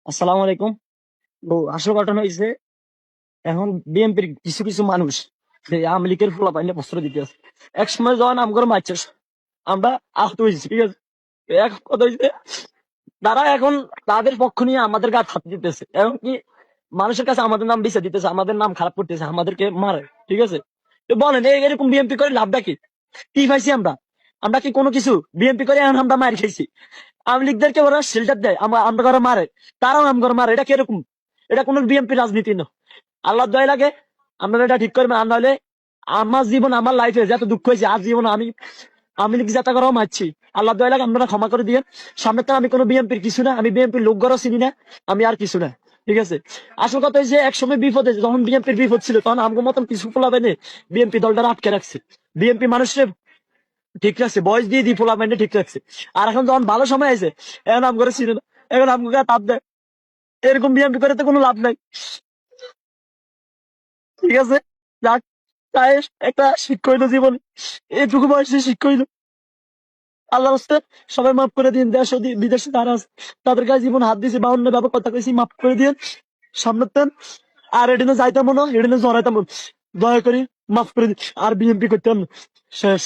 আসসালামু আলাইকুম। তো আসল ঘটনা হয়েছে, এখন বিএনপির কিছু কিছু মানুষ যে আওয়ামী লীগের ফোলা পাইলে বস্ত্র দিতে আছে। এক সময় যখন আমগর মারছে আমরা আহত হয়েছি, ঠিক আছে। তো এক কথা হয়েছে, তারা এখন তাদের পক্ষ নিয়ে আমাদের গায়ে হাত দিতেছে, এখন কি মানুষের কাছে আমাদের নাম বিচার দিতেছে, আমাদের নাম খারাপ করতেছে, আমাদেরকে মারে, ঠিক আছে। তো বলেন এরকম বিএনপি করে লাভটা কি? কি পাইছি আমরা? আমরা কি কোনো কিছু? বিএনপি করে এখন আমরা মার খাইছি। আওয়ামী লীগদেরকে ওরা শেল্টার দেয়, আমরা ঘরে মারে, তারাও আমগর মারে। এটা কিরকম? এটা কোন বিএনপি রাজনীতি না। আল্লাহ দয় লাগে, আপনারা এটা ঠিক করবেন। আর নাহলে আমার জীবন, আমার লাইফে যত দুঃখ হয়েছে আজ জীবন আমি লীগ যাতা করাও মারছি। আল্লাহ দয় লাগে, আপনারা ক্ষমা করে দিয়ে। সামনে তো আমি কোনো বিএনপির কিছু না, আমি বিএনপির লোক গড়ও চিনি না, আমি আর কিছু না, ঠিক আছে। আসল কথা হচ্ছে, একসময় বিপদে যখন বিএনপির বিপদ ছিল তখন আমগো মতন কিছু পোলাবেনে বিএনপি দলটা আটকে রাখছে। বিএনপি মানুষের ঠিক রাখছে, বয়স দিয়ে দিয়ে পোলাবেনে ঠিক রাখছে। আর এখন যখন ভালো সময় আছে, এখন আম করে ছিল না, এখন আমগো গায়ে তাপ দেয়। এরকম বিএনপি করে তো কোনো লাভ নাই, ঠিক আছে। যাক, তাই একটা শিক্ষা হইলো জীবনে, এইটুকু বয়সে শিক্ষা হইলো। আল্লাহ রাস্তে সবাই মাফ করে দিন। দেশ ও বিদেশে যারা আছে তাদের কাছে জীবন হাত দিয়েছে, বাউন্ন ব্যাপক কথা কইছি, মাফ করে দিন সামনেতেন। আর এদিনে যাইতাম না, এদিনে জড়াইতাম, দয়া করি মাফ করে দিন। আর বিএনপি করতাম না। শেষ।